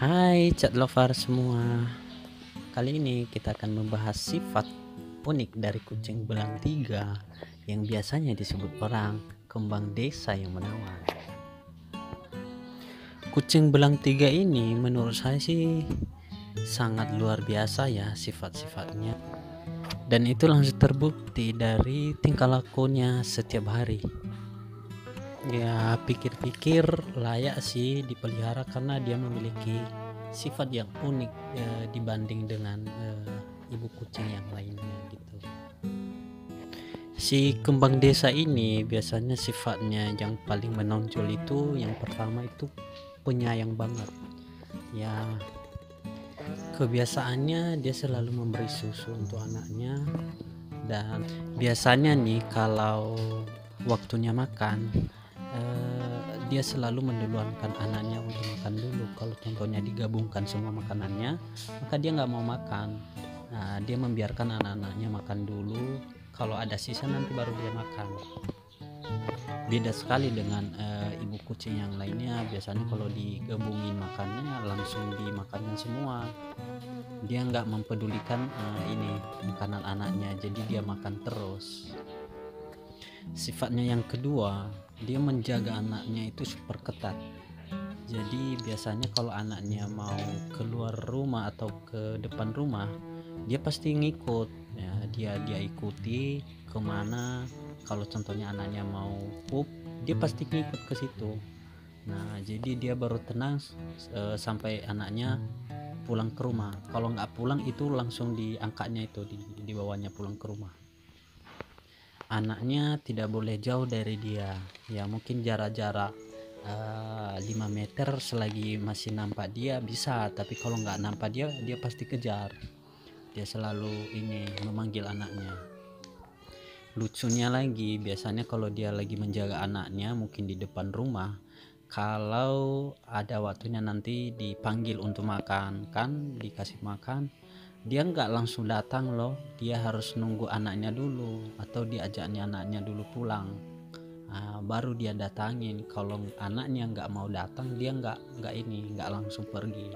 Hai cat lover semua. Kali ini kita akan membahas sifat unik dari kucing belang tiga yang biasanya disebut orang kembang desa yang menawan. Kucing belang tiga ini menurut saya sih sangat luar biasa ya sifat-sifatnya. Dan itu langsung terbukti dari tingkah lakunya setiap hari. Ya pikir-pikir layak sih dipelihara karena dia memiliki sifat yang unik dibanding dengan ibu kucing yang lainnya gitu. Si kembang desa ini biasanya sifatnya yang paling menonjol itu yang pertama itu penyayang banget. Ya kebiasaannya dia selalu memberi susu untuk anaknya, dan biasanya nih kalau waktunya makan dia selalu menduluankan anaknya untuk makan dulu. Kalau contohnya digabungkan semua makanannya, maka dia nggak mau makan. Nah, dia membiarkan anak-anaknya makan dulu, kalau ada sisa nanti baru dia makan. Beda sekali dengan ibu kucing yang lainnya, biasanya kalau digabungin makannya langsung dimakannya semua. Dia nggak mempedulikan ini makanan anaknya, jadi dia makan terus. Sifatnya yang kedua, dia menjaga anaknya itu super ketat. Jadi biasanya kalau anaknya mau keluar rumah atau ke depan rumah, dia pasti ngikut ya, dia ikuti kemana. Kalau contohnya anaknya mau pup, dia pasti ngikut ke situ. Nah jadi dia baru tenang sampai anaknya pulang ke rumah. Kalau nggak pulang itu langsung diangkatnya itu dibawanya pulang ke rumah. Anaknya tidak boleh jauh dari dia, ya mungkin jarak-jarak 5 meter selagi masih nampak dia bisa, tapi kalau nggak nampak dia pasti kejar. Dia selalu ini memanggil anaknya. Lucunya lagi, biasanya kalau dia lagi menjaga anaknya mungkin di depan rumah, kalau ada waktunya nanti dipanggil untuk makan, kan dikasih makan, dia nggak langsung datang loh, dia harus nunggu anaknya dulu atau diajaknya anaknya dulu pulang. Baru dia datangin. Kalau anaknya nggak mau datang, dia nggak langsung pergi.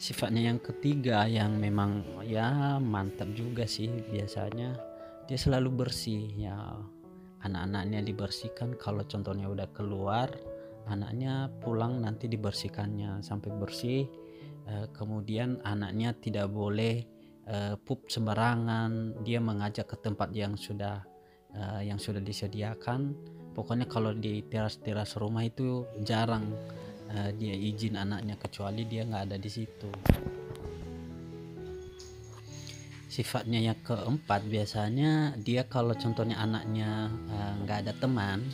Sifatnya yang ketiga yang memang ya mantap juga sih, biasanya dia selalu bersih ya. Anak-anaknya dibersihkan, kalau contohnya udah keluar anaknya pulang nanti dibersihkannya sampai bersih. Kemudian anaknya tidak boleh pup sembarangan, dia mengajak ke tempat yang sudah disediakan. Pokoknya kalau di teras rumah itu jarang dia izin anaknya, kecuali dia nggak ada di situ. Sifatnya yang keempat, biasanya dia kalau contohnya anaknya nggak ada teman,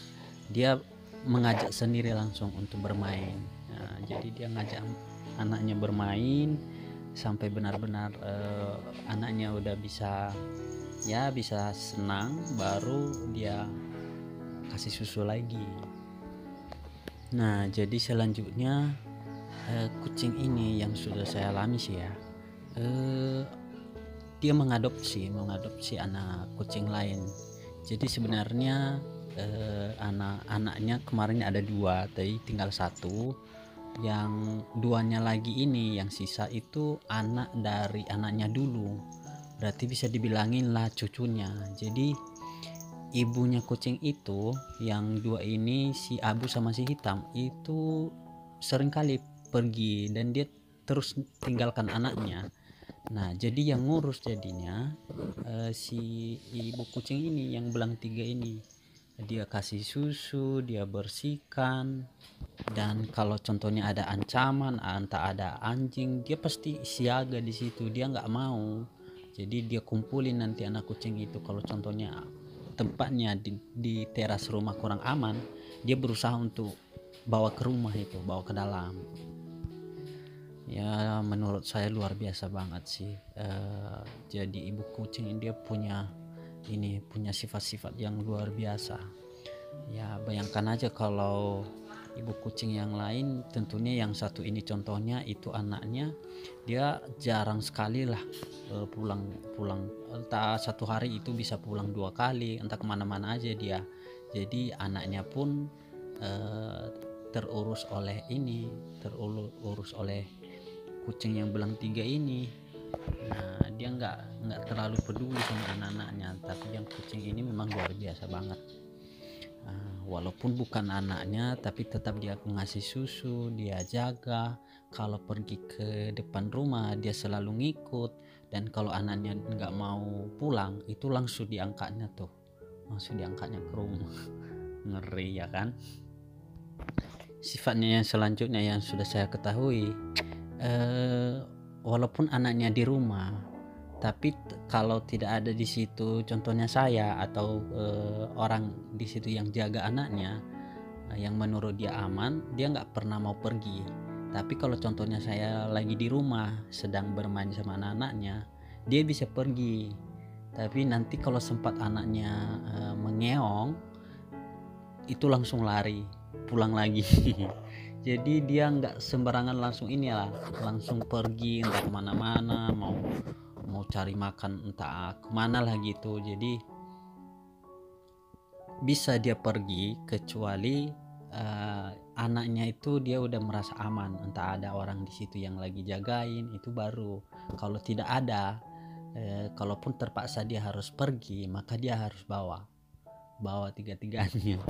dia mengajak sendiri langsung untuk bermain. Jadi dia ngajak anaknya bermain sampai benar-benar anaknya udah bisa senang, baru dia kasih susu lagi. Nah jadi selanjutnya kucing ini yang sudah saya alami sih ya, dia mengadopsi anak kucing lain. Jadi sebenarnya anak-anaknya kemarin ada 2, tapi tinggal 1. Yang 2-nya lagi ini yang sisa itu anak dari anaknya dulu, berarti bisa dibilangin lah cucunya. Jadi ibunya kucing itu yang 2 ini, si abu sama si hitam, itu seringkali pergi dan dia terus tinggalkan anaknya. Nah jadi yang ngurus jadinya si ibu kucing ini yang belang 3 ini. Dia kasih susu, dia bersihkan, dan kalau contohnya ada ancaman, entah ada anjing, dia pasti siaga di situ, dia nggak mau. Jadi dia kumpulin nanti anak kucing itu. Kalau contohnya tempatnya di teras rumah kurang aman, dia berusaha untuk bawa ke rumah itu, bawa ke dalam. Ya menurut saya luar biasa banget sih. Jadi ibu kucing ini dia punya sifat-sifat yang luar biasa. Ya bayangkan aja kalau ibu kucing yang lain, tentunya yang satu ini contohnya itu anaknya, dia jarang sekali lah pulang, entah satu hari itu bisa pulang 2 kali, entah kemana-mana aja dia. Jadi anaknya pun terurus oleh ini, terurus oleh kucing yang belang 3 ini. Nah, dia nggak terlalu peduli sama anak-anaknya, tapi yang kucing ini memang luar biasa banget. Walaupun bukan anaknya, tapi tetap dia ngasih susu, dia jaga. Kalau pergi ke depan rumah dia selalu ngikut, dan kalau anaknya nggak mau pulang itu langsung diangkatnya ke rumah. Ngeri ya kan. Sifatnya yang selanjutnya yang sudah saya ketahui, walaupun anaknya di rumah, tapi kalau tidak ada di situ, contohnya saya atau orang di situ yang jaga anaknya, yang menurut dia aman, dia nggak pernah mau pergi. Tapi kalau contohnya saya lagi di rumah sedang bermain sama anak-anaknya, dia bisa pergi. Tapi nanti kalau sempat anaknya mengeong, itu langsung lari pulang lagi. Jadi dia nggak sembarangan langsung langsung pergi entah kemana-mana, mau cari makan entah kemana lah gitu. Jadi bisa dia pergi kecuali anaknya itu dia udah merasa aman, entah ada orang di situ yang lagi jagain, itu baru. Kalau tidak ada, kalaupun terpaksa dia harus pergi, maka dia harus bawa tiga-tiganya.